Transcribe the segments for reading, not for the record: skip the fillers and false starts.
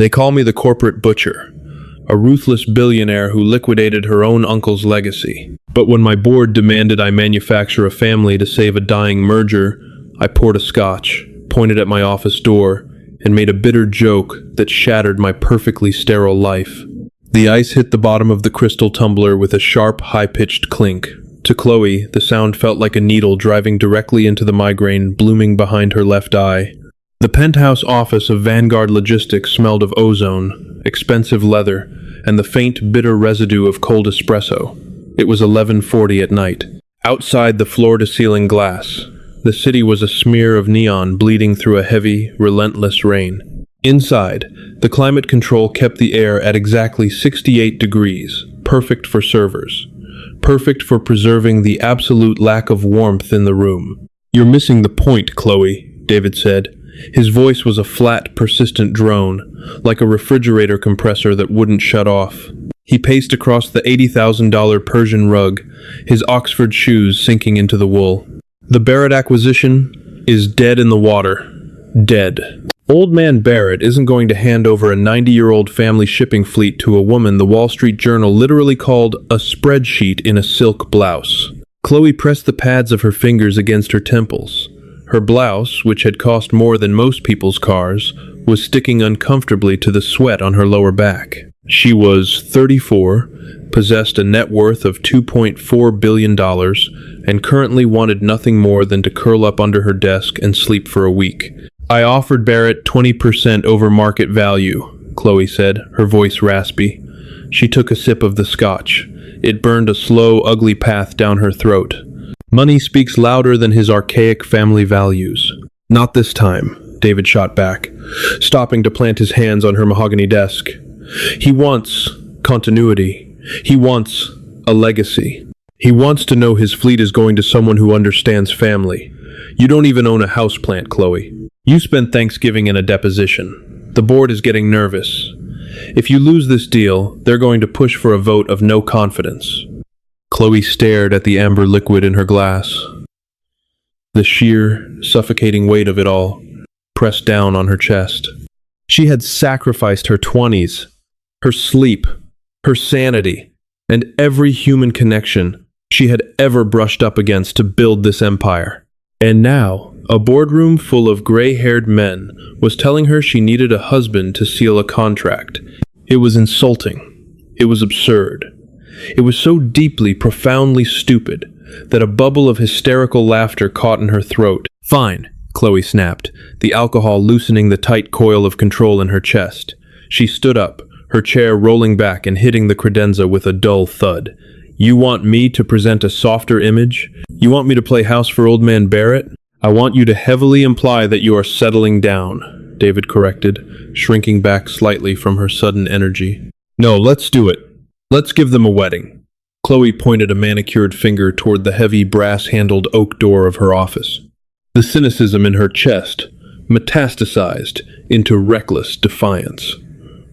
They call me the corporate butcher, a ruthless billionaire who liquidated her own uncle's legacy. But when my board demanded I manufacture a family to save a dying merger, I poured a scotch, pointed at my office door, and made a bitter joke that shattered my perfectly sterile life. The ice hit the bottom of the crystal tumbler with a sharp, high-pitched clink. To Chloe, the sound felt like a needle driving directly into the migraine blooming behind her left eye. The penthouse office of Vanguard Logistics smelled of ozone, expensive leather, and the faint, bitter residue of cold espresso. It was 11:40 at night. Outside the floor-to-ceiling glass, the city was a smear of neon bleeding through a heavy, relentless rain. Inside, the climate control kept the air at exactly 68 degrees, perfect for servers. Perfect for preserving the absolute lack of warmth in the room. "You're missing the point, Chloe," David said. His voice was a flat, persistent drone, like a refrigerator compressor that wouldn't shut off. He paced across the $80,000 Persian rug, his Oxford shoes sinking into the wool. "The Barrett acquisition is dead in the water. Dead. Old man Barrett isn't going to hand over a 90-year-old family shipping fleet to a woman the Wall Street Journal literally called a spreadsheet in a silk blouse." Chloe pressed the pads of her fingers against her temples. Her blouse, which had cost more than most people's cars, was sticking uncomfortably to the sweat on her lower back. She was 34, possessed a net worth of $2.4 billion, and currently wanted nothing more than to curl up under her desk and sleep for a week. "I offered Barrett 20% over market value," Chloe said, her voice raspy. She took a sip of the scotch. It burned a slow, ugly path down her throat. "Money speaks louder than his archaic family values." "Not this time," David shot back, stopping to plant his hands on her mahogany desk. "He wants continuity. He wants a legacy. He wants to know his fleet is going to someone who understands family. You don't even own a houseplant, Chloe. You spent Thanksgiving in a deposition. The board is getting nervous. If you lose this deal, they're going to push for a vote of no confidence." Chloe stared at the amber liquid in her glass. The sheer, suffocating weight of it all pressed down on her chest. She had sacrificed her 20s, her sleep, her sanity, and every human connection she had ever brushed up against to build this empire. And now, a boardroom full of gray-haired men was telling her she needed a husband to seal a contract. It was insulting. It was absurd. It was so deeply, profoundly stupid that a bubble of hysterical laughter caught in her throat. "Fine," Chloe snapped, the alcohol loosening the tight coil of control in her chest. She stood up, her chair rolling back and hitting the credenza with a dull thud. "You want me to present a softer image? You want me to play house for old man Barrett? I want you to heavily imply that you are settling down," David corrected, shrinking back slightly from her sudden energy. "No, let's do it. Let's give them a wedding." Chloe pointed a manicured finger toward the heavy brass-handled oak door of her office. The cynicism in her chest metastasized into reckless defiance.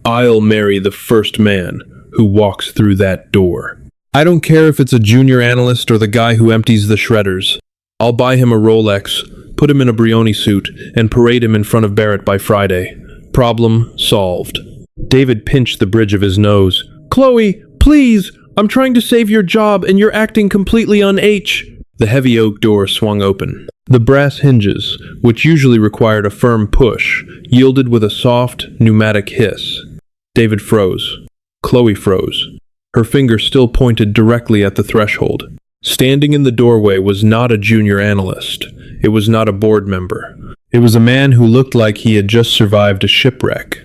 "I'll marry the first man who walks through that door. I don't care if it's a junior analyst or the guy who empties the shredders. I'll buy him a Rolex, put him in a Brioni suit, and parade him in front of Barrett by Friday. Problem solved." David pinched the bridge of his nose. "Chloe, please! I'm trying to save your job and you're acting completely un-H." The heavy oak door swung open. The brass hinges, which usually required a firm push, yielded with a soft, pneumatic hiss. David froze. Chloe froze. Her finger still pointed directly at the threshold. Standing in the doorway was not a junior analyst. It was not a board member. It was a man who looked like he had just survived a shipwreck.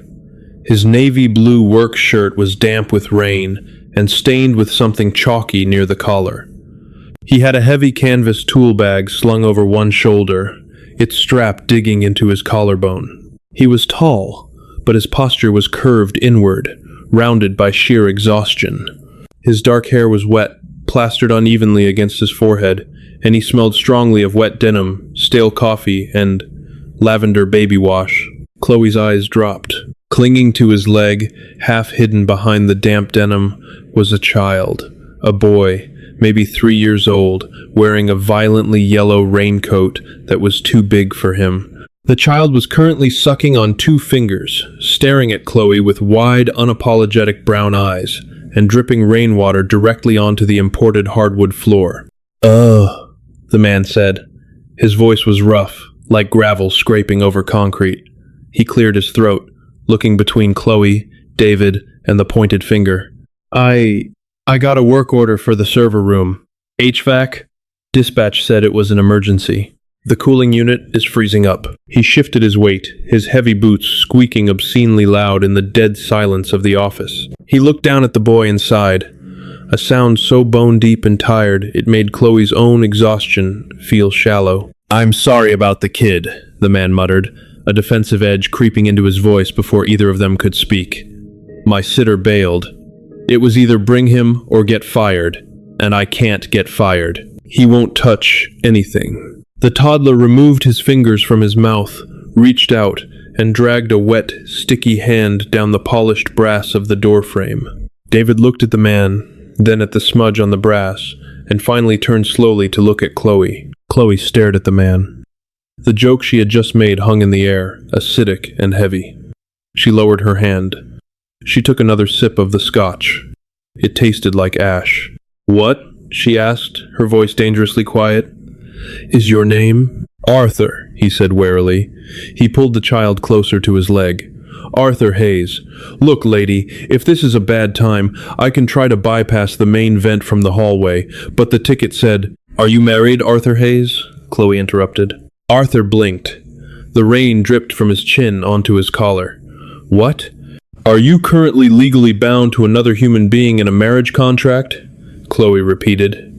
His navy blue work shirt was damp with rain and stained with something chalky near the collar. He had a heavy canvas tool bag slung over one shoulder, its strap digging into his collarbone. He was tall, but his posture was curved inward, rounded by sheer exhaustion. His dark hair was wet, plastered unevenly against his forehead, and he smelled strongly of wet denim, stale coffee, and lavender baby wash. Chloe's eyes dropped. Clinging to his leg, half hidden behind the damp denim, was a child, a boy, maybe 3 years old, wearing a violently yellow raincoat that was too big for him. The child was currently sucking on 2 fingers, staring at Chloe with wide, unapologetic brown eyes, and dripping rainwater directly onto the imported hardwood floor. "Ugh," the man said. His voice was rough, like gravel scraping over concrete. He cleared his throat, looking between Chloe, David, and the pointed finger. I got a work order for the server room. HVAC? Dispatch said it was an emergency. The cooling unit is freezing up. He shifted his weight, his heavy boots squeaking obscenely loud in the dead silence of the office. He looked down at the boy and sighed, a sound so bone-deep and tired it made Chloe's own exhaustion feel shallow. "I'm sorry about the kid," the man muttered, a defensive edge creeping into his voice before either of them could speak. "My sitter bailed. It was either bring him or get fired, and I can't get fired. He won't touch anything." The toddler removed his fingers from his mouth, reached out, and dragged a wet, sticky hand down the polished brass of the doorframe. David looked at the man, then at the smudge on the brass, and finally turned slowly to look at Chloe. Chloe stared at the man. The joke she had just made hung in the air, acidic and heavy. She lowered her hand. She took another sip of the scotch. It tasted like ash. "What?" she asked, her voice dangerously quiet. "Is your name?" "Arthur," he said warily. He pulled the child closer to his leg. "Arthur Hayes. Look, lady, if this is a bad time, I can try to bypass the main vent from the hallway, but the ticket said—" "Are you married, Arthur Hayes?" Chloe interrupted. Arthur blinked. The rain dripped from his chin onto his collar. "What? Are you currently legally bound to another human being in a marriage contract?" Chloe repeated,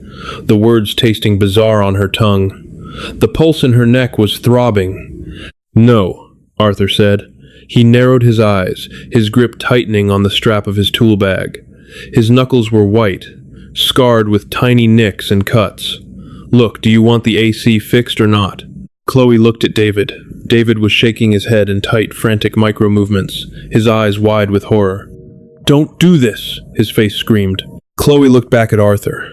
the words tasting bizarre on her tongue. The pulse in her neck was throbbing. "No," Arthur said. He narrowed his eyes, his grip tightening on the strap of his tool bag. His knuckles were white, scarred with tiny nicks and cuts. "Look, do you want the AC fixed or not?" Chloe looked at David. David was shaking his head in tight, frantic micro-movements, his eyes wide with horror. "Don't do this!" his face screamed. Chloe looked back at Arthur.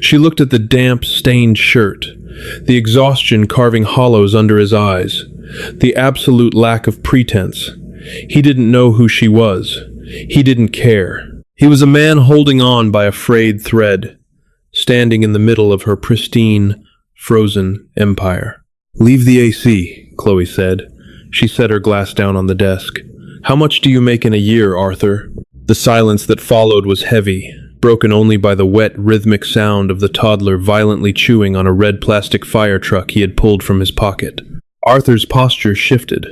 She looked at the damp, stained shirt, the exhaustion carving hollows under his eyes, the absolute lack of pretense. He didn't know who she was. He didn't care. He was a man holding on by a frayed thread, standing in the middle of her pristine, frozen empire. "Leave the AC," Chloe said. She set her glass down on the desk. "How much do you make in a year, Arthur?" The silence that followed was heavy, broken only by the wet, rhythmic sound of the toddler violently chewing on a red plastic fire truck he had pulled from his pocket. Arthur's posture shifted.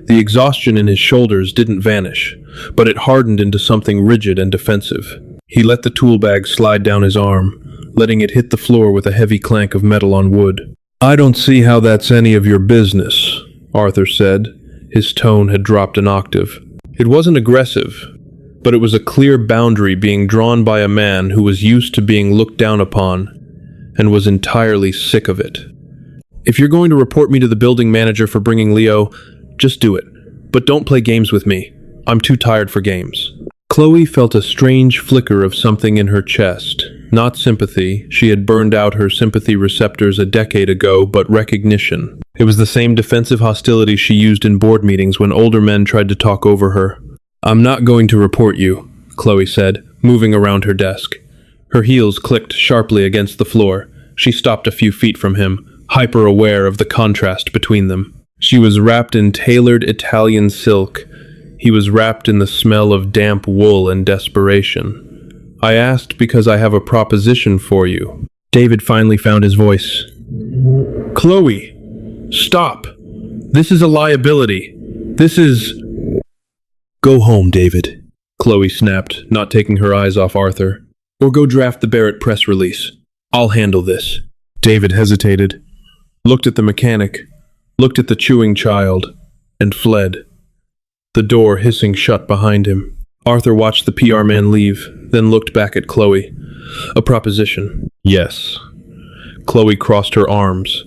The exhaustion in his shoulders didn't vanish, but it hardened into something rigid and defensive. He let the tool bag slide down his arm, letting it hit the floor with a heavy clank of metal on wood. "I don't see how that's any of your business," Arthur said. His tone had dropped an octave. It wasn't aggressive, but it was a clear boundary being drawn by a man who was used to being looked down upon and was entirely sick of it. "If you're going to report me to the building manager for bringing Leo, just do it. But don't play games with me. I'm too tired for games." Chloe felt a strange flicker of something in her chest. Not sympathy. She had burned out her sympathy receptors a decade ago, but recognition. It was the same defensive hostility she used in board meetings when older men tried to talk over her. "I'm not going to report you," Chloe said, moving around her desk. Her heels clicked sharply against the floor. She stopped a few feet from him, hyper-aware of the contrast between them. She was wrapped in tailored Italian silk. He was wrapped in the smell of damp wool and desperation. "I asked because I have a proposition for you." David finally found his voice. "Chloe, stop. This is a liability. This is—" "Go home, David," Chloe snapped, not taking her eyes off Arthur. "Or go draft the Barrett press release. I'll handle this." David hesitated, looked at the mechanic, looked at the chewing child, and fled. The door hissing shut behind him. Arthur watched the PR man leave, then looked back at Chloe. "A proposition." "Yes." Chloe crossed her arms,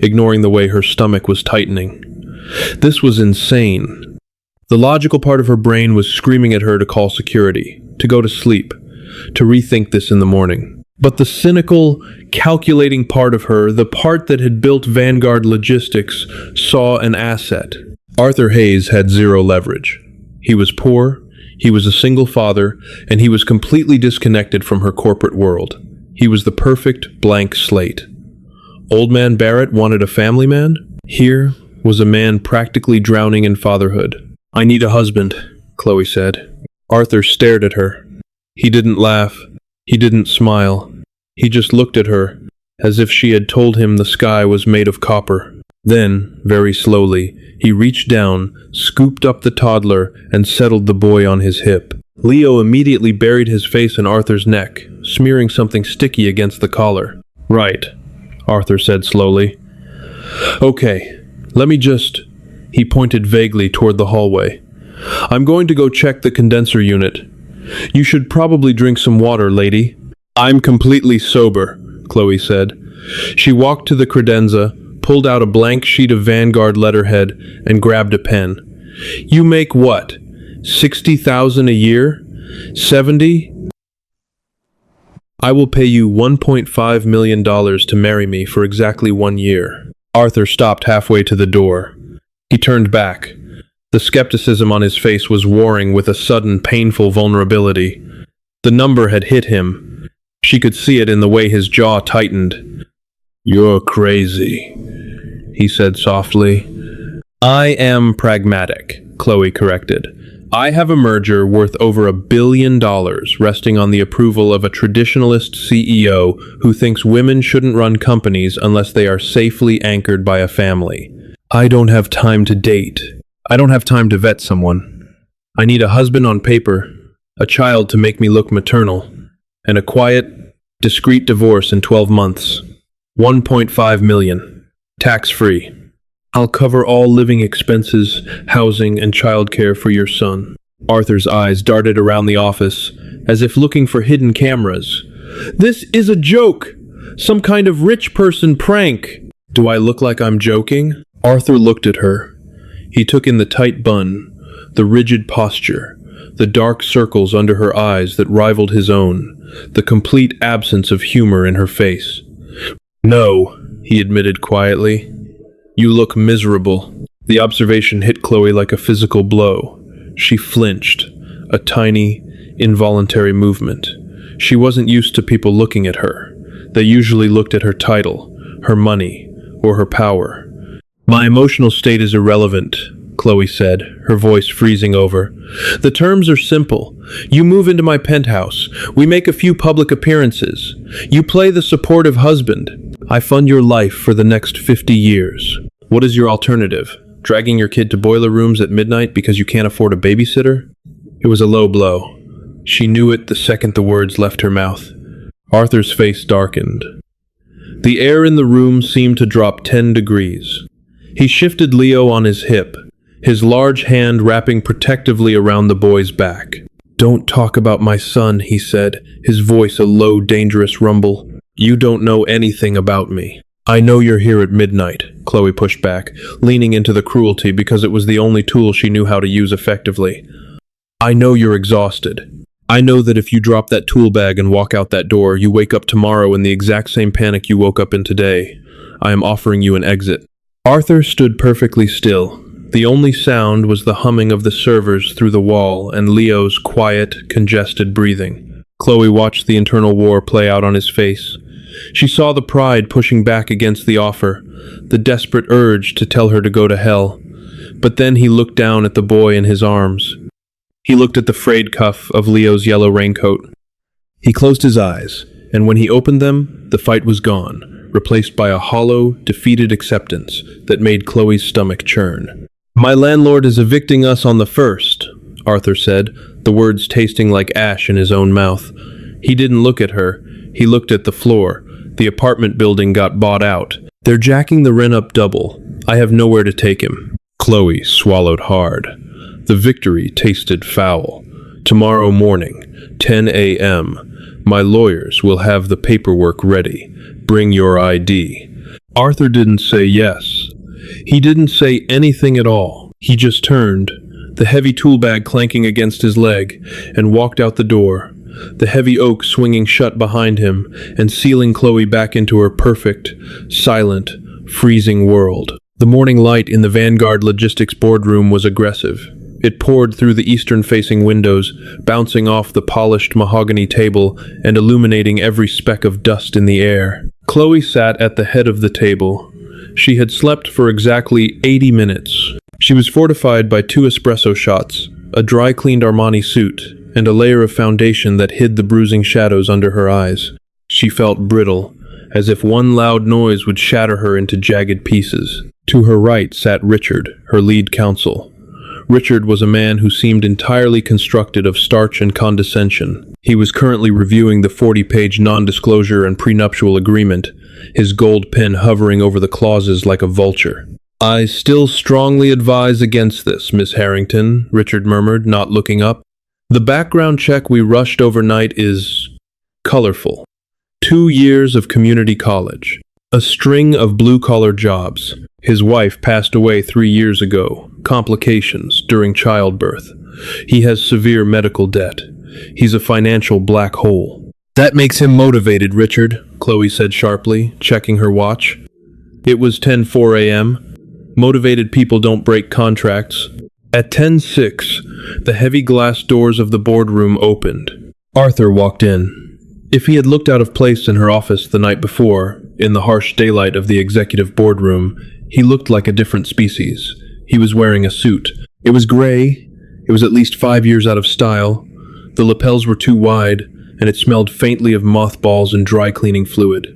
ignoring the way her stomach was tightening. This was insane. The logical part of her brain was screaming at her to call security, to go to sleep, to rethink this in the morning. But the cynical, calculating part of her, the part that had built Vanguard Logistics, saw an asset. Arthur Hayes had zero leverage. He was poor, he was a single father, and he was completely disconnected from her corporate world. He was the perfect blank slate. Old man Barrett wanted a family man? Here was a man practically drowning in fatherhood. "I need a husband," Chloe said. Arthur stared at her. He didn't laugh. He didn't smile. He just looked at her, as if she had told him the sky was made of copper. Then, very slowly, he reached down, scooped up the toddler, and settled the boy on his hip. Leo immediately buried his face in Arthur's neck, smearing something sticky against the collar. "Right," Arthur said slowly. "Okay, let me just—" He pointed vaguely toward the hallway. "I'm going to go check the condenser unit. You should probably drink some water, lady." "I'm completely sober," Chloe said. She walked to the credenza, pulled out a blank sheet of Vanguard letterhead, and grabbed a pen. "You make what? 60,000 a year? 70? I will pay you $1.5 million to marry me for exactly 1 year." Arthur stopped halfway to the door. He turned back. The skepticism on his face was warring with a sudden, painful vulnerability. The number had hit him. She could see it in the way his jaw tightened. "You're crazy," he said softly. "I am pragmatic," Chloe corrected. "I have a merger worth over $1 billion resting on the approval of a traditionalist CEO who thinks women shouldn't run companies unless they are safely anchored by a family. I don't have time to date. I don't have time to vet someone. I need a husband on paper, a child to make me look maternal, and a quiet, discreet divorce in 12 months. 1.5 million. Tax-free. I'll cover all living expenses, housing, and childcare for your son." Arthur's eyes darted around the office, as if looking for hidden cameras. "This is a joke! Some kind of rich person prank!" "Do I look like I'm joking?" Arthur looked at her. He took in the tight bun, the rigid posture, the dark circles under her eyes that rivaled his own, the complete absence of humor in her face. "No," he admitted quietly. "You look miserable." The observation hit Chloe like a physical blow. She flinched, a tiny, involuntary movement. She wasn't used to people looking at her. They usually looked at her title, her money, or her power. "My emotional state is irrelevant," Chloe said, her voice freezing over. "The terms are simple. You move into my penthouse. We make a few public appearances. You play the supportive husband. I fund your life for the next 50 years. What is your alternative? Dragging your kid to boiler rooms at midnight because you can't afford a babysitter?" It was a low blow. She knew it the second the words left her mouth. Arthur's face darkened. The air in the room seemed to drop 10 degrees. He shifted Leo on his hip, his large hand wrapping protectively around the boy's back. "Don't talk about my son," he said, his voice a low, dangerous rumble. "You don't know anything about me." "I know you're here at midnight," Chloe pushed back, leaning into the cruelty because it was the only tool she knew how to use effectively. "I know you're exhausted. I know that if you drop that tool bag and walk out that door, you wake up tomorrow in the exact same panic you woke up in today. I am offering you an exit." Arthur stood perfectly still. The only sound was the humming of the servers through the wall and Leo's quiet, congested breathing. Chloe watched the internal war play out on his face. She saw the pride pushing back against the offer, the desperate urge to tell her to go to hell. But then he looked down at the boy in his arms. He looked at the frayed cuff of Leo's yellow raincoat. He closed his eyes, and when he opened them, the fight was gone, replaced by a hollow, defeated acceptance that made Chloe's stomach churn. "My landlord is evicting us on the 1st, Arthur said, the words tasting like ash in his own mouth. He didn't look at her. He looked at the floor. The apartment building got bought out. "They're jacking the rent up double. I have nowhere to take him." Chloe swallowed hard. The victory tasted foul. "Tomorrow morning, 10 a.m., my lawyers will have the paperwork ready. Bring your ID." Arthur didn't say yes. He didn't say anything at all. He just turned, the heavy tool bag clanking against his leg, and walked out the door, the heavy oak swinging shut behind him and sealing Chloe back into her perfect, silent, freezing world. The morning light in the Vanguard Logistics boardroom was aggressive. It poured through the eastern-facing windows, bouncing off the polished mahogany table and illuminating every speck of dust in the air. Chloe sat at the head of the table. She had slept for exactly 80 minutes. She was fortified by 2 espresso shots, a dry-cleaned Armani suit, and a layer of foundation that hid the bruising shadows under her eyes. She felt brittle, as if one loud noise would shatter her into jagged pieces. To her right sat Richard, her lead counsel. Richard was a man who seemed entirely constructed of starch and condescension. He was currently reviewing the 40-page non-disclosure and prenuptial agreement, his gold pen hovering over the clauses like a vulture. "I still strongly advise against this, Miss Harrington," Richard murmured, not looking up. "The background check we rushed overnight is colorful. 2 years of community college, a string of blue-collar jobs. His wife passed away 3 years ago, complications during childbirth. He has severe medical debt. He's a financial black hole." "That makes him motivated, Richard," Chloe said sharply, checking her watch. It was 10:04 a.m. Motivated people don't break contracts. At 10:06, the heavy glass doors of the boardroom opened. Arthur walked in. If he had looked out of place in her office the night before, in the harsh daylight of the executive boardroom, he looked like a different species. He was wearing a suit. It was gray. It was at least 5 years out of style. The lapels were too wide, and it smelled faintly of mothballs and dry cleaning fluid.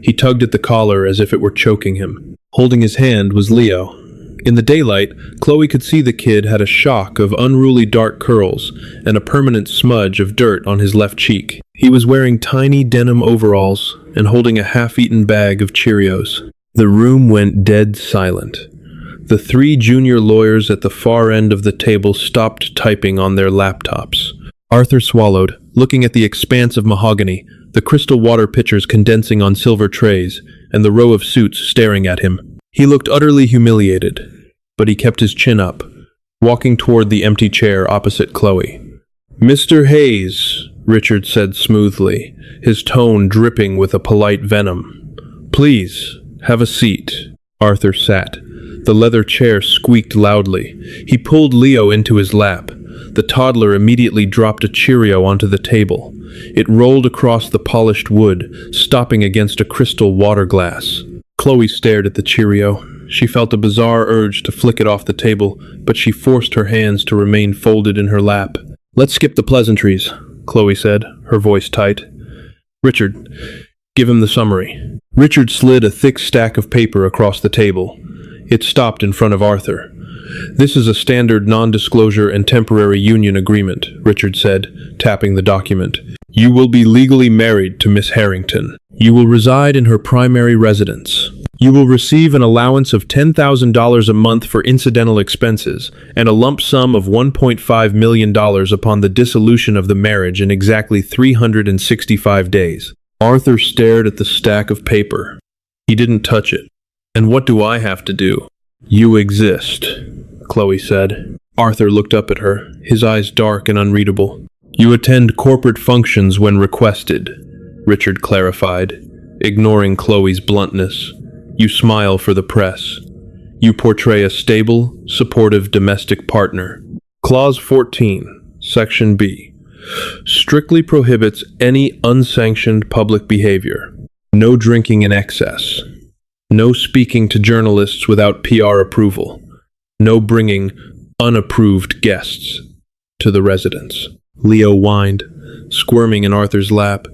He tugged at the collar as if it were choking him. Holding his hand was Leo. In the daylight, Chloe could see the kid had a shock of unruly dark curls and a permanent smudge of dirt on his left cheek. He was wearing tiny denim overalls and holding a half-eaten bag of Cheerios. The room went dead silent. The 3 junior lawyers at the far end of the table stopped typing on their laptops. Arthur swallowed, looking at the expanse of mahogany, the crystal water pitchers condensing on silver trays, and the row of suits staring at him. He looked utterly humiliated, but he kept his chin up, walking toward the empty chair opposite Chloe. "Mr. Hayes," Richard said smoothly, his tone dripping with a polite venom. "Please, have a seat." Arthur sat. The leather chair squeaked loudly. He pulled Leo into his lap. The toddler immediately dropped a Cheerio onto the table. It rolled across the polished wood, stopping against a crystal water glass. Chloe stared at the Cheerio. She felt a bizarre urge to flick it off the table, but she forced her hands to remain folded in her lap. "Let's skip the pleasantries," Chloe said, her voice tight. "Richard, give him the summary." Richard slid a thick stack of paper across the table. It stopped in front of Arthur. "This is a standard non-disclosure and temporary union agreement," Richard said, tapping the document. "You will be legally married to Miss Harrington. You will reside in her primary residence. You will receive an allowance of $10,000 a month for incidental expenses and a lump sum of $1.5 million upon the dissolution of the marriage in exactly 365 days. Arthur stared at the stack of paper. He didn't touch it. "And what do I have to do?" "You exist," Chloe said. Arthur looked up at her, his eyes dark and unreadable. "You attend corporate functions when requested," Richard clarified, ignoring Chloe's bluntness. "You smile for the press. You portray a stable, supportive domestic partner." Clause 14, Section B, strictly prohibits any unsanctioned public behavior. No drinking in excess. No speaking to journalists without PR approval. No bringing unapproved guests to the residence. Leo whined, squirming in Arthur's lap.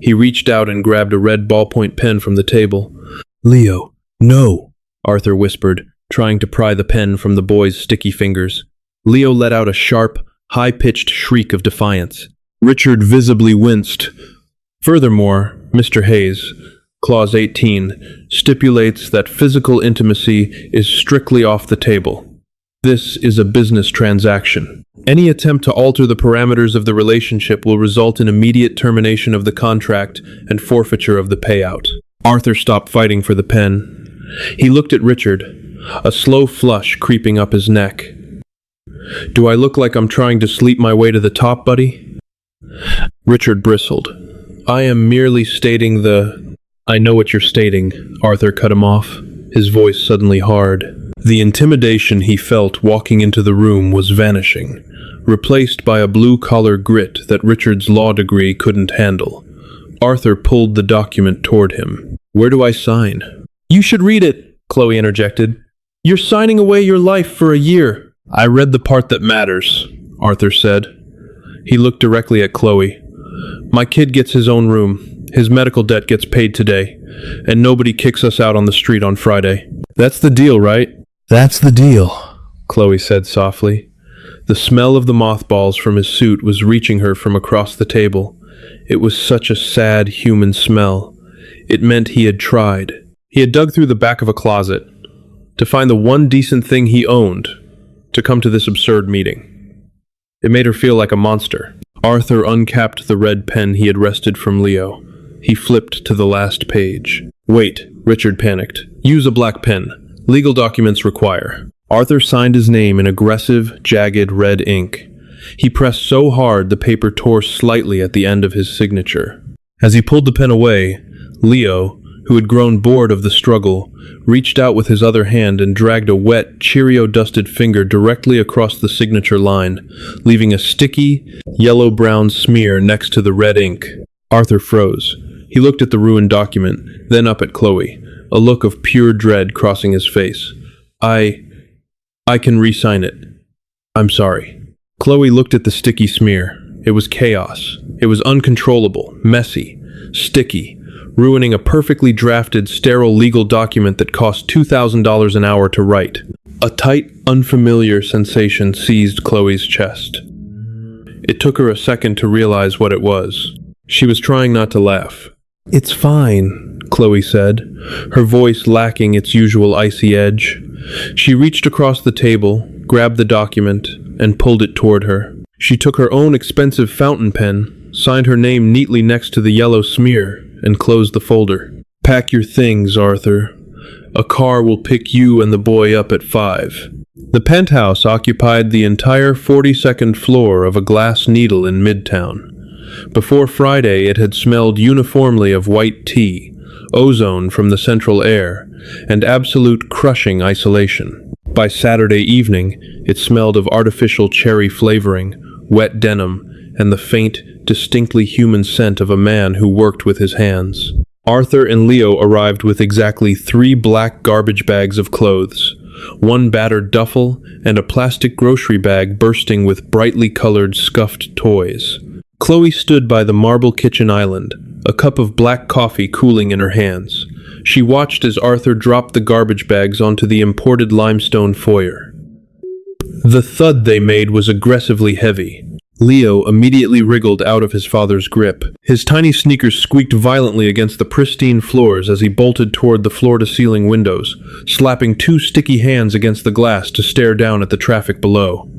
He reached out and grabbed a red ballpoint pen from the table. "Leo, no," Arthur whispered, trying to pry the pen from the boy's sticky fingers. Leo let out a sharp, high-pitched shriek of defiance. Richard visibly winced. "Furthermore, Mr. Hayes, Clause 18 stipulates that physical intimacy is strictly off the table. This is a business transaction. Any attempt to alter the parameters of the relationship will result in immediate termination of the contract and forfeiture of the payout." Arthur stopped fighting for the pen. He looked at Richard, a slow flush creeping up his neck. "Do I look like I'm trying to sleep my way to the top, buddy?" Richard bristled. I am merely stating the... I know what you're stating, Arthur cut him off, his voice suddenly hard. The intimidation he felt walking into the room was vanishing, replaced by a blue-collar grit that Richard's law degree couldn't handle. Arthur pulled the document toward him. Where do I sign? You should read it, Chloe interjected. You're signing away your life for a year. I read the part that matters, Arthur said. He looked directly at Chloe. My kid gets his own room. His medical debt gets paid today, and nobody kicks us out on the street on Friday. That's the deal, right? That's the deal, Chloe said softly. The smell of the mothballs from his suit was reaching her from across the table. It was such a sad human smell. It meant he had tried. He had dug through the back of a closet to find the one decent thing he owned to come to this absurd meeting. It made her feel like a monster. Arthur uncapped the red pen he had wrested from Leo. He flipped to the last page. Wait, Richard panicked. Use a black pen. Legal documents require. Arthur signed his name in aggressive, jagged red ink. He pressed so hard the paper tore slightly at the end of his signature. As he pulled the pen away, Leo, who had grown bored of the struggle, reached out with his other hand and dragged a wet, Cheerio-dusted finger directly across the signature line, leaving a sticky, yellow-brown smear next to the red ink. Arthur froze. He looked at the ruined document, then up at Chloe, a look of pure dread crossing his face. I can re-sign it. I'm sorry. Chloe looked at the sticky smear. It was chaos. It was uncontrollable, messy, sticky, ruining a perfectly drafted, sterile legal document that cost $2,000 an hour to write. A tight, unfamiliar sensation seized Chloe's chest. It took her a second to realize what it was. She was trying not to laugh. It's fine, Chloe said, her voice lacking its usual icy edge. She reached across the table, grabbed the document, and pulled it toward her. She took her own expensive fountain pen, signed her name neatly next to the yellow smear, and closed the folder. Pack your things, Arthur. A car will pick you and the boy up at 5. The penthouse occupied the entire 42nd floor of a Glass Needle in Midtown. Before Friday, it had smelled uniformly of white tea, ozone from the central air, and absolute crushing isolation. By Saturday evening, it smelled of artificial cherry flavoring, wet denim, and the faint, distinctly human scent of a man who worked with his hands. Arthur and Leo arrived with exactly 3 black garbage bags of clothes, 1 battered duffel, and a plastic grocery bag bursting with brightly colored scuffed toys. Chloe stood by the marble kitchen island, a cup of black coffee cooling in her hands. She watched as Arthur dropped the garbage bags onto the imported limestone foyer. The thud they made was aggressively heavy. Leo immediately wriggled out of his father's grip. His tiny sneakers squeaked violently against the pristine floors as he bolted toward the floor-to-ceiling windows, slapping 2 sticky hands against the glass to stare down at the traffic below.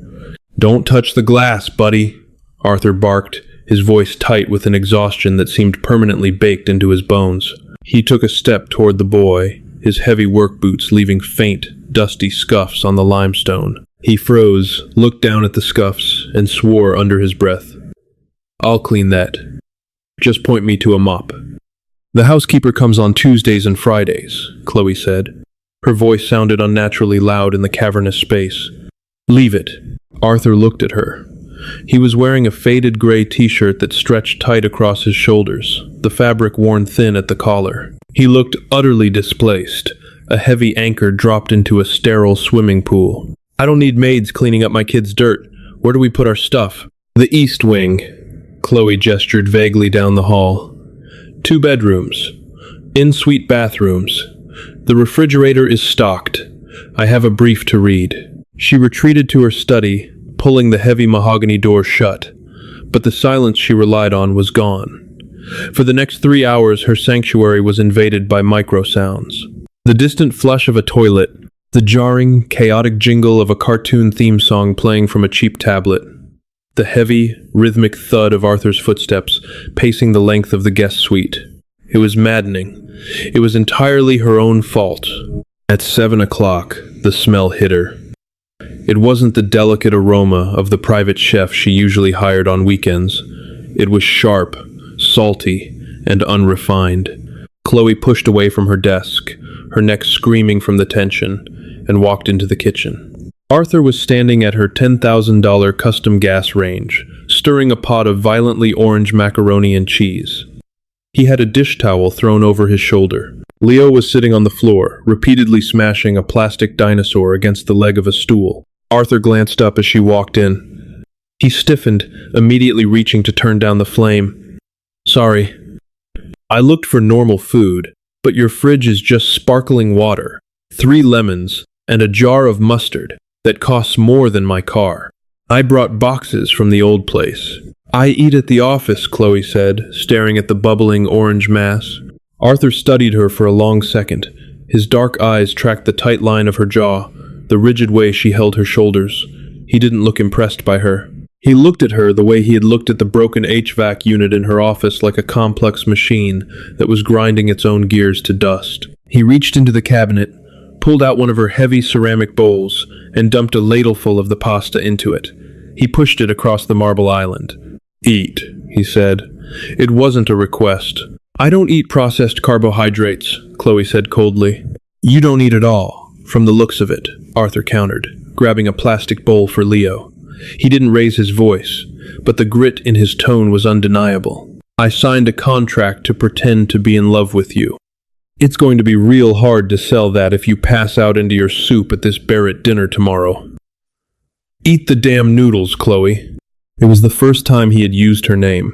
"Don't touch the glass, buddy," Arthur barked, his voice tight with an exhaustion that seemed permanently baked into his bones. He took a step toward the boy, his heavy work boots leaving faint, dusty scuffs on the limestone. He froze, looked down at the scuffs, and swore under his breath. "I'll clean that. Just point me to a mop." "The housekeeper comes on Tuesdays and Fridays," Chloe said. Her voice sounded unnaturally loud in the cavernous space. "Leave it." Arthur looked at her. He was wearing a faded gray t-shirt that stretched tight across his shoulders, the fabric worn thin at the collar. He looked utterly displaced, a heavy anchor dropped into a sterile swimming pool. "I don't need maids cleaning up my kid's dirt. Where do we put our stuff?" "The East Wing." Chloe gestured vaguely down the hall. 2 bedrooms. En-suite bathrooms. The refrigerator is stocked. I have a brief to read. She retreated to her study, pulling the heavy mahogany door shut. But the silence she relied on was gone. For the next 3 hours, her sanctuary was invaded by micro-sounds. The distant flush of a toilet, the jarring, chaotic jingle of a cartoon theme song playing from a cheap tablet, the heavy, rhythmic thud of Arthur's footsteps pacing the length of the guest suite. It was maddening. It was entirely her own fault. At 7 o'clock, the smell hit her. It wasn't the delicate aroma of the private chef she usually hired on weekends. It was sharp, salty, and unrefined. Chloe pushed away from her desk, her neck screaming from the tension, and walked into the kitchen. Arthur was standing at her $10,000 custom gas range, stirring a pot of violently orange macaroni and cheese. He had a dish towel thrown over his shoulder. Leo was sitting on the floor, repeatedly smashing a plastic dinosaur against the leg of a stool. Arthur glanced up as she walked in. He stiffened, immediately reaching to turn down the flame. "Sorry. I looked for normal food, but your fridge is just sparkling water, 3 lemons, and a jar of mustard that costs more than my car. I brought boxes from the old place." "I eat at the office," Chloe said, staring at the bubbling orange mass. Arthur studied her for a long second. His dark eyes tracked the tight line of her jaw, the rigid way she held her shoulders. He didn't look impressed by her. He looked at her the way he had looked at the broken HVAC unit in her office, like a complex machine that was grinding its own gears to dust. He reached into the cabinet, pulled out one of her heavy ceramic bowls, and dumped a ladleful of the pasta into it. He pushed it across the marble island. "Eat," he said. It wasn't a request. "I don't eat processed carbohydrates," Chloe said coldly. "You don't eat at all, from the looks of it," Arthur countered, grabbing a plastic bowl for Leo. He didn't raise his voice, but the grit in his tone was undeniable. "I signed a contract to pretend to be in love with you. It's going to be real hard to sell that if you pass out into your soup at this Barrett dinner tomorrow." "Eat the damn noodles, Chloe." It was the first time he had used her name.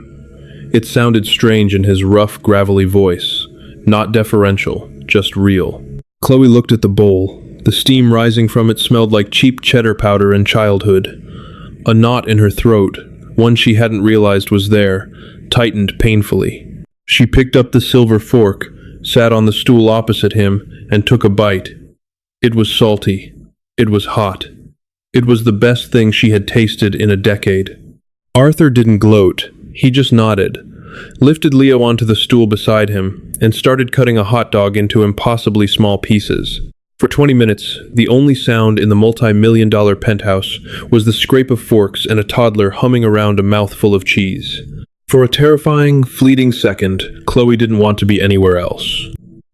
It sounded strange in his rough, gravelly voice, not deferential, just real. Chloe looked at the bowl. The steam rising from it smelled like cheap cheddar powder in childhood. A knot in her throat, one she hadn't realized was there, tightened painfully. She picked up the silver fork, sat on the stool opposite him, and took a bite. It was salty. It was hot. It was the best thing she had tasted in a decade. Arthur didn't gloat. He just nodded, lifted Leo onto the stool beside him, and started cutting a hot dog into impossibly small pieces. For 20 minutes, the only sound in the multi-million-dollar penthouse was the scrape of forks and a toddler humming around a mouthful of cheese. For a terrifying, fleeting second, Chloe didn't want to be anywhere else.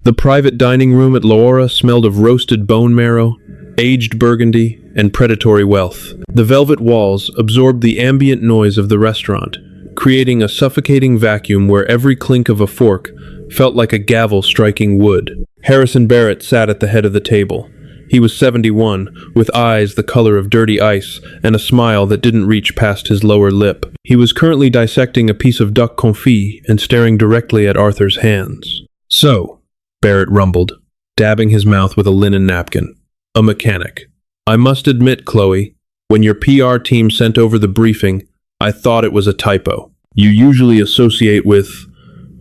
The private dining room at Laura smelled of roasted bone marrow, aged burgundy, and predatory wealth. The velvet walls absorbed the ambient noise of the restaurant, creating a suffocating vacuum where every clink of a fork felt like a gavel striking wood. Harrison Barrett sat at the head of the table. He was 71, with eyes the color of dirty ice and a smile that didn't reach past his lower lip. He was currently dissecting a piece of duck confit and staring directly at Arthur's hands. "So," Barrett rumbled, dabbing his mouth with a linen napkin. "A mechanic. I must admit, Chloe, when your PR team sent over the briefing, I thought it was a typo. You usually associate with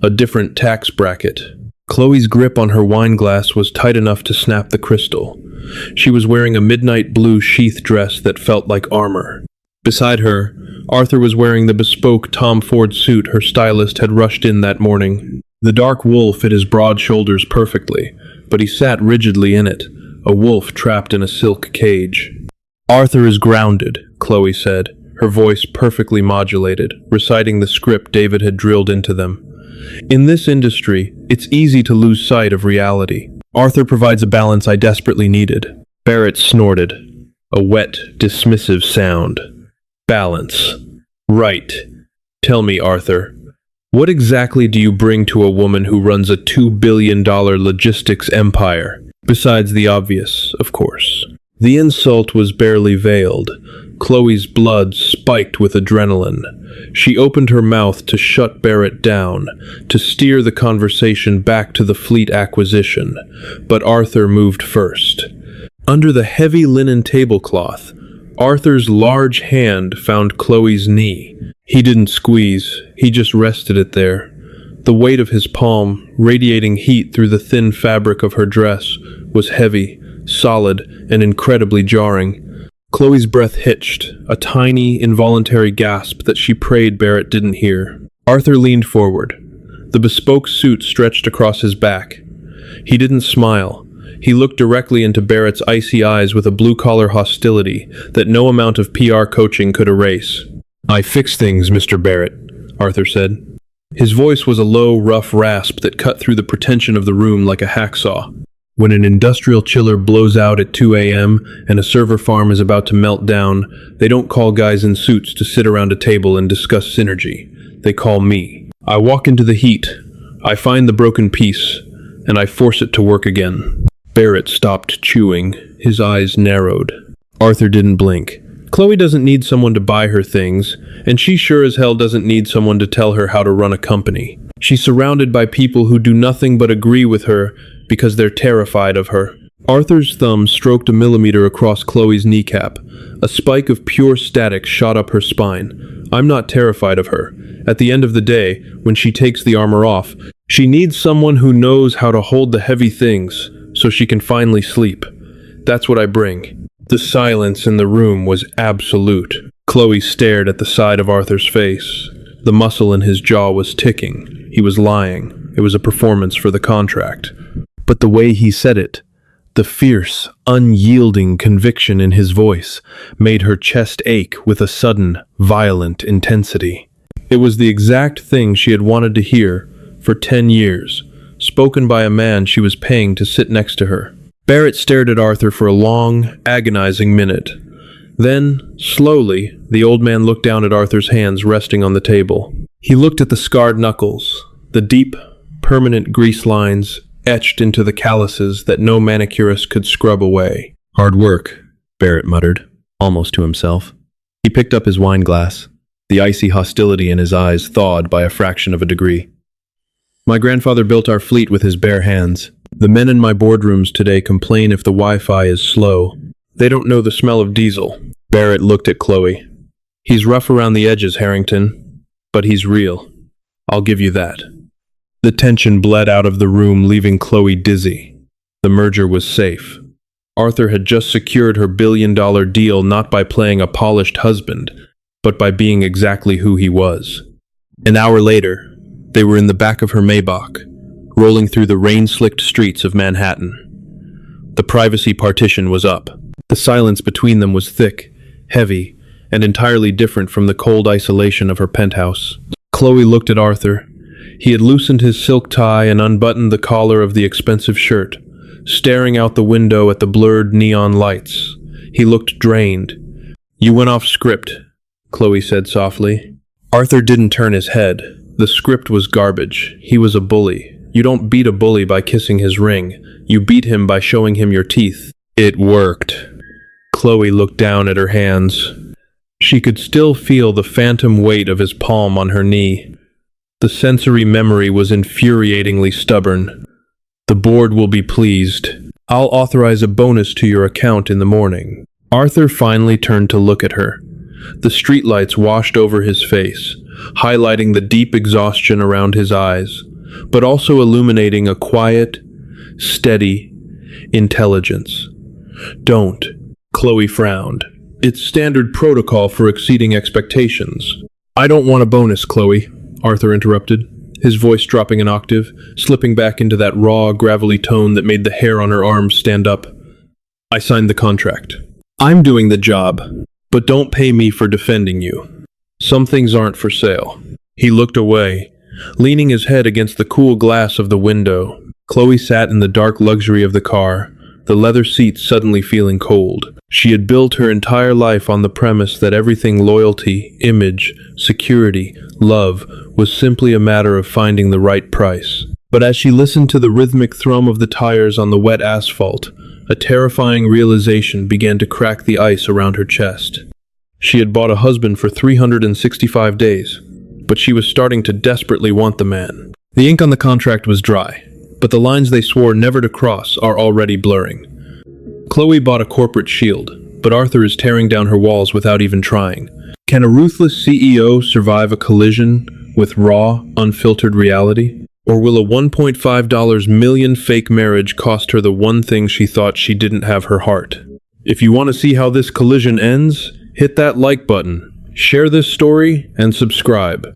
a different tax bracket." Chloe's grip on her wine glass was tight enough to snap the crystal. She was wearing a midnight blue sheath dress that felt like armor. Beside her, Arthur was wearing the bespoke Tom Ford suit her stylist had rushed in that morning. The dark wool fit his broad shoulders perfectly, but he sat rigidly in it, a wolf trapped in a silk cage. "Arthur is grounded," Chloe said, her voice perfectly modulated, reciting the script David had drilled into them. "In this industry, it's easy to lose sight of reality. Arthur provides a balance I desperately needed." Barrett snorted, a wet, dismissive sound. "Balance. Right. Tell me, Arthur, what exactly do you bring to a woman who runs a $2 billion logistics empire? Besides the obvious, of course." The insult was barely veiled. Chloe's blood spiked with adrenaline. She opened her mouth to shut Barrett down, to steer the conversation back to the fleet acquisition, but Arthur moved first. Under the heavy linen tablecloth, Arthur's large hand found Chloe's knee. He didn't squeeze, he just rested it there. The weight of his palm, radiating heat through the thin fabric of her dress, was heavy, solid, and incredibly jarring. Chloe's breath hitched, a tiny, involuntary gasp that she prayed Barrett didn't hear. Arthur leaned forward. The bespoke suit stretched across his back. He didn't smile. He looked directly into Barrett's icy eyes with a blue-collar hostility that no amount of PR coaching could erase. "I fix things, Mr. Barrett. Arthur said. His voice was a low, rough rasp that cut through the pretension of the room like a hacksaw. When an industrial chiller blows out at 2 a.m. and a server farm is about to melt down, they don't call guys in suits to sit around a table and discuss synergy. They call me. I walk into the heat. I find the broken piece, and I force it to work again. Barrett stopped chewing. His eyes narrowed. Arthur didn't blink. Chloe doesn't need someone to buy her things, and she sure as hell doesn't need someone to tell her how to run a company. She's surrounded by people who do nothing but agree with her because they're terrified of her. Arthur's thumb stroked a millimeter across Chloe's kneecap. A spike of pure static shot up her spine. I'm not terrified of her. At the end of the day, when she takes the armor off, she needs someone who knows how to hold the heavy things so she can finally sleep. That's what I bring. The silence in the room was absolute. Chloe stared at the side of Arthur's face. The muscle in his jaw was ticking. He was lying. It was a performance for the contract. But the way he said it, the fierce, unyielding conviction in his voice, made her chest ache with a sudden, violent intensity. It was the exact thing she had wanted to hear for 10 years, spoken by a man she was paying to sit next to her. Barrett stared at Arthur for a long, agonizing minute. Then, slowly, the old man looked down at Arthur's hands resting on the table. He looked at the scarred knuckles, the deep, permanent grease lines etched into the calluses that no manicurist could scrub away. "Hard work," Barrett muttered, almost to himself. He picked up his wine glass. The icy hostility in his eyes thawed by a fraction of a degree. "My grandfather built our fleet with his bare hands. The men in my boardrooms today complain if the Wi-Fi is slow. They don't know the smell of diesel." Barrett looked at Chloe. "He's rough around the edges, Harrington, but he's real. I'll give you that." The tension bled out of the room, leaving Chloe dizzy. The merger was safe. Arthur had just secured her billion-dollar deal not by playing a polished husband, but by being exactly who he was. An hour later, they were in the back of her Maybach, rolling through the rain-slicked streets of Manhattan. The privacy partition was up. The silence between them was thick, heavy, and entirely different from the cold isolation of her penthouse. Chloe looked at Arthur. He had loosened his silk tie and unbuttoned the collar of the expensive shirt, staring out the window at the blurred neon lights. He looked drained. "You went off script," Chloe said softly. Arthur didn't turn his head. The script was garbage. He was a bully. You don't beat a bully by kissing his ring. You beat him by showing him your teeth. It worked. Chloe looked down at her hands. She could still feel the phantom weight of his palm on her knee. The sensory memory was infuriatingly stubborn. "The board will be pleased. I'll authorize a bonus to your account in the morning." Arthur finally turned to look at her. The streetlights washed over his face, highlighting the deep exhaustion around his eyes, but also illuminating a quiet, steady intelligence. "Don't." Chloe frowned. "It's standard protocol for exceeding expectations." "I don't want a bonus, Chloe," Arthur interrupted, his voice dropping an octave, slipping back into that raw, gravelly tone that made the hair on her arms stand up. "I signed the contract. I'm doing the job, but don't pay me for defending you. Some things aren't for sale." He looked away, leaning his head against the cool glass of the window. Chloe sat in the dark luxury of the car, the leather seats suddenly feeling cold. She had built her entire life on the premise that everything loyalty, image, security, love was simply a matter of finding the right price. But as she listened to the rhythmic thrum of the tires on the wet asphalt, a terrifying realization began to crack the ice around her chest. She had bought a husband for 365 days, but she was starting to desperately want the man. The ink on the contract was dry, but the lines they swore never to cross are already blurring. Chloe bought a corporate shield, but Arthur is tearing down her walls without even trying. Can a ruthless CEO survive a collision with raw, unfiltered reality? Or will a $1.5 million fake marriage cost her the one thing she thought she didn't have her heart? If you want to see how this collision ends, hit that like button, share this story, and subscribe.